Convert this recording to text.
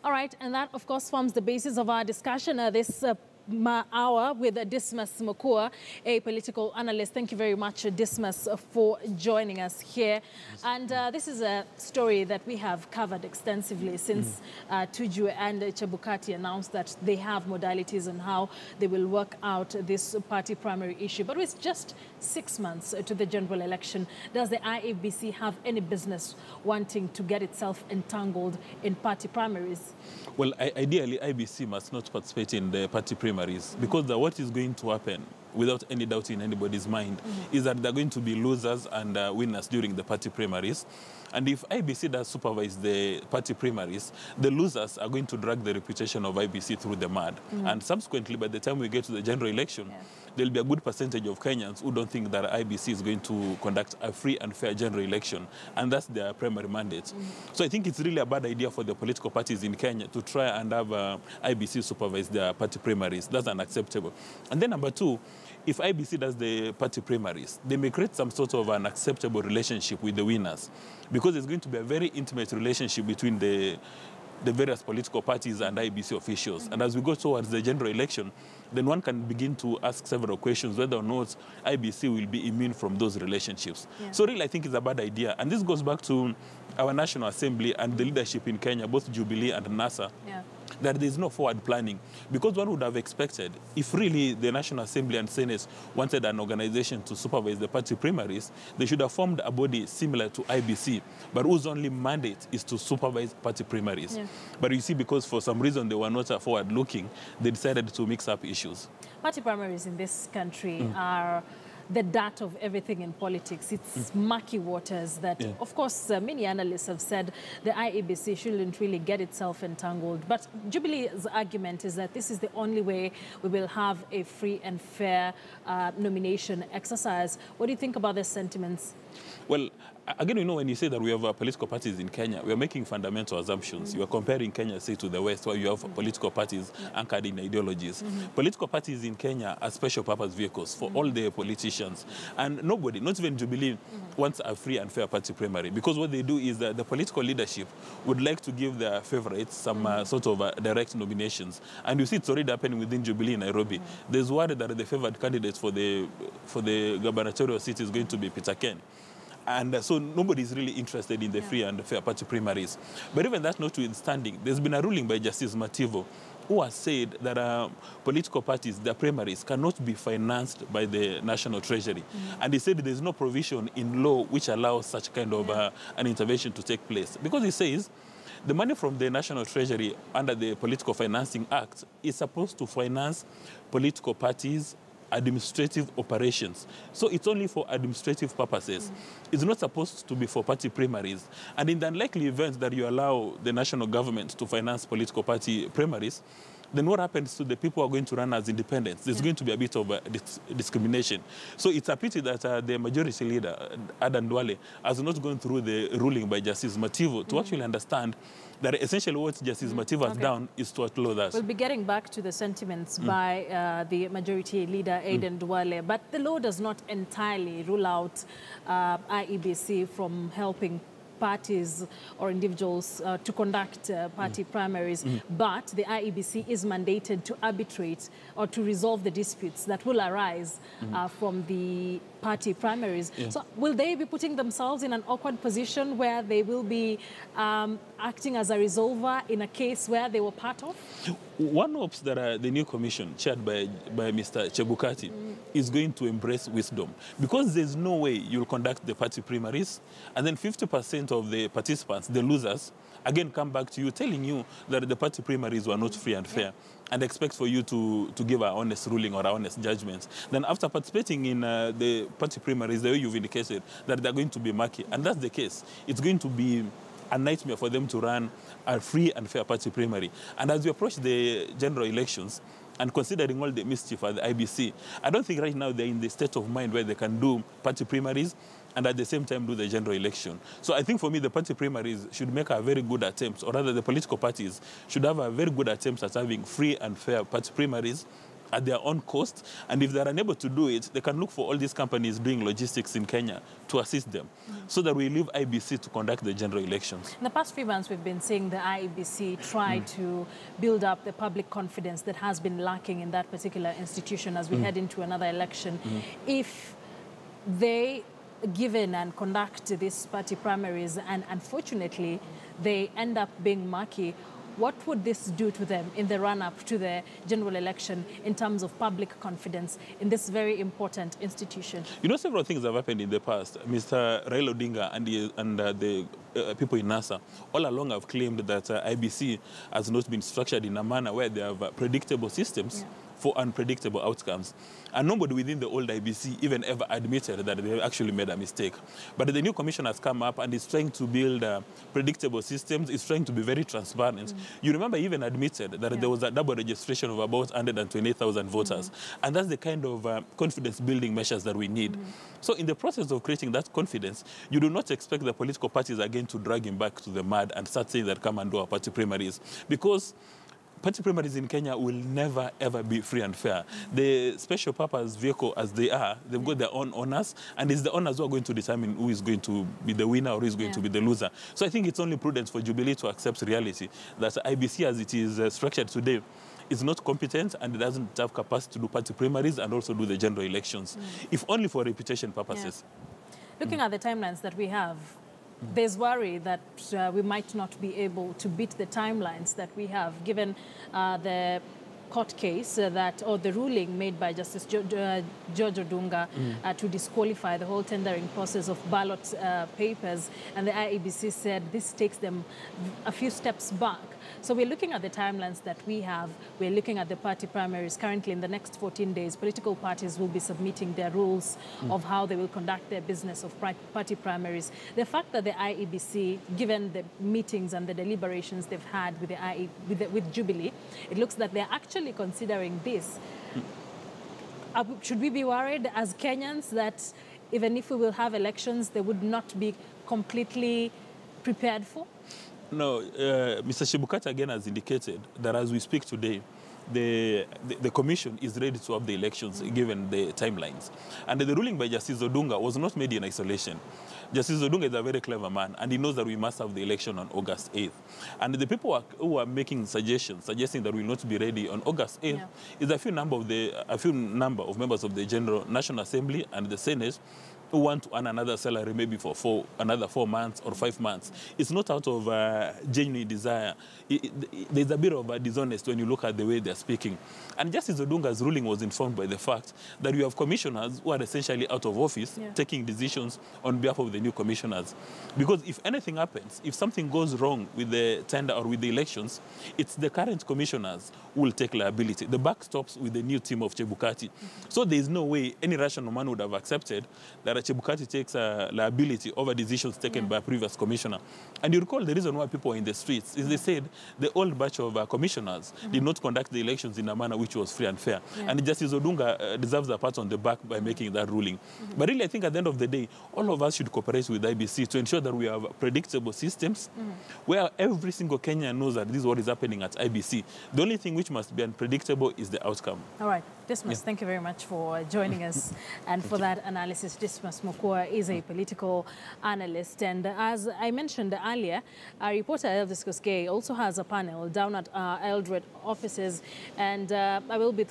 All right, and that, of course, forms the basis of our discussion this hour with Dismas Mukua, a political analyst. Thank you very much, Dismas, for joining us here. And this is a story that we have covered extensively since Tuju and Chebukati announced that they have modalities on how they will work out this party primary issue. But with just 6 months to the general election, does the IEBC have any business wanting to get itself entangled in party primaries? Well, ideally, IBC must not participate in the party primaries because what is going to happen, without any doubt in anybody's mind, is that they're going to be losers and winners during the party primaries. And if IBC does supervise the party primaries, the losers are going to drag the reputation of IBC through the mud. And subsequently, by the time we get to the general election, there'll be a good percentage of Kenyans who don't think that IBC is going to conduct a free and fair general election, and that's their primary mandate. So I think it's really a bad idea for the political parties in Kenya to try and have IBC supervise their party primaries. That's unacceptable. And then number two, if IBC does the party primaries, they may create some sort of an acceptable relationship with the winners, because it's going to be a very intimate relationship between the various political parties and IBC officials. And as we go towards the general election, then one can begin to ask several questions whether or not IBC will be immune from those relationships. So really, I think it's a bad idea. And this goes back to our National Assembly and the leadership in Kenya, both Jubilee and NASA, that there is no forward planning. Because one would have expected, if really the National Assembly and Senate wanted an organization to supervise the party primaries, they should have formed a body similar to IBC, but whose only mandate is to supervise party primaries. But you see, because for some reason they were not forward-looking, they decided to mix up issues. Party primaries in this country are the dirt of everything in politics. It's murky waters that, of course, many analysts have said the IEBC shouldn't really get itself entangled. But Jubilee's argument is that this is the only way we will have a free and fair nomination exercise. What do you think about these sentiments? Well, again, you know, when you say that we have political parties in Kenya, we are making fundamental assumptions. You are comparing Kenya, say, to the West, where you have political parties anchored in ideologies. Political parties in Kenya are special purpose vehicles for all the politicians. And nobody, not even Jubilee, wants a free and fair party primary, because what they do is that the political leadership would like to give their favorites some sort of direct nominations. And you see it's already happening within Jubilee in Nairobi. There's worry that the favored candidate for the gubernatorial seat is going to be Peter Ken. And so nobody is really interested in the free and fair party primaries. But even that notwithstanding, there's been a ruling by Justice Mativo, who has said that political parties, their primaries, cannot be financed by the National Treasury. And he said there's no provision in law which allows such kind of an intervention to take place. Because he says the money from the National Treasury under the Political Financing Act is supposed to finance political parties' administrative operations. So it's only for administrative purposes. It's not supposed to be for party primaries. And in the unlikely event that you allow the national government to finance political party primaries, then what happens to the people who are going to run as independents? There's going to be a bit of discrimination. So it's a pity that the majority leader, Adan Duale, has not gone through the ruling by Justice Mativo to actually understand that essentially what Justice Mativo has done is to outlaw that. We'll be getting back to the sentiments by the majority leader, Adan Duale, but the law does not entirely rule out IEBC from helping parties or individuals to conduct party primaries, but the IEBC is mandated to arbitrate or to resolve the disputes that will arise from the party primaries. So will they be putting themselves in an awkward position where they will be acting as a resolver in a case where they were part of? One hopes that the new commission, chaired by Mr. Chebukati, is going to embrace wisdom, because there's no way you'll conduct the party primaries and then 50% of the participants, the losers, again come back to you telling you that the party primaries were not free and fair, and expect for you to give an honest ruling or an honest judgment. Then after participating in the party primaries, the way you've indicated that they're going to be murky, and that's the case, it's going to be a nightmare for them to run a free and fair party primary. And as we approach the general elections, and considering all the mischief at the IBC, I don't think right now they're in the state of mind where they can do party primaries and at the same time do the general election. So I think for me, the party primaries should make a very good attempt, or rather the political parties should have a very good attempt at having free and fair party primaries, at their own cost. And if they're unable to do it, they can look for all these companies doing logistics in Kenya to assist them, so that we leave IEBC to conduct the general elections. In the past few months, we've been seeing the IEBC try to build up the public confidence that has been lacking in that particular institution as we head into another election. If they give in and conduct these party primaries, and unfortunately they end up being murky, what would this do to them in the run-up to the general election in terms of public confidence in this very important institution? You know, several things have happened in the past. Mr. Raila Odinga and the people in NASA all along have claimed that IEBC has not been structured in a manner where they have predictable systems for unpredictable outcomes. And nobody within the old IEBC even ever admitted that they actually made a mistake. But the new commission has come up and is trying to build predictable systems. It's trying to be very transparent. You remember he even admitted that there was a double registration of about 128,000 voters. And that's the kind of confidence-building measures that we need. So in the process of creating that confidence, you do not expect the political parties again to drag him back to the mud and start saying that come and do our party primaries. Because party primaries in Kenya will never, ever be free and fair. The special purpose vehicle, as they are, they've got their own owners, and it's the owners who are going to determine who is going to be the winner or who is going to be the loser. So I think it's only prudent for Jubilee to accept reality that IEBC, as it is structured today, is not competent and it doesn't have capacity to do party primaries and also do the general elections, if only for reputation purposes. Looking at the timelines that we have, there's worry that we might not be able to beat the timelines that we have, given the court case or the ruling made by Justice George Odunga to disqualify the whole tendering process of ballot papers. And the IEBC said this takes them a few steps back. So we're looking at the timelines that we have. We're looking at the party primaries. Currently, in the next 14 days, political parties will be submitting their rules of how they will conduct their business of party primaries. The fact that the IEBC, given the meetings and the deliberations they've had with Jubilee, it looks that they're actually considering this. Should we be worried as Kenyans that even if we will have elections, they would not be completely prepared for? No, Mr. Chebukati again has indicated that as we speak today, the commission is ready to have the elections given the timelines. And the ruling by Justice Odunga was not made in isolation. Justice Odunga is a very clever man, and he knows that we must have the election on August 8th. And the people who are making suggestions, suggesting that we will not be ready on August 8th, is a few number of members of the National Assembly and the Senate who want to earn another salary maybe for another 4 months or 5 months. It's not out of genuine desire. There's a bit of dishonest when you look at the way they're speaking. And Justice Odunga's ruling was informed by the fact that you have commissioners who are essentially out of office taking decisions on behalf of the new commissioners. Because if anything happens, if something goes wrong with the tender or with the elections, it's the current commissioners who will take liability. The buck stops with the new team of Chebukati. So there's no way any rational man would have accepted that Chebukati takes liability over decisions taken by a previous commissioner. And you recall the reason why people were in the streets is they said the old batch of commissioners did not conduct the elections in a manner which was free and fair. And Justice Odunga deserves a pat on the back by making that ruling. But really, I think at the end of the day, all of us should cooperate with IEBC to ensure that we have predictable systems where every single Kenyan knows that this is what is happening at IEBC. The only thing which must be unpredictable is the outcome. All right. Dismas, thank you very much for joining us and for that analysis. Dismas Mukua is a political analyst. And as I mentioned earlier, our reporter Elvis Koskei also has a panel down at our Eldred offices. And I will be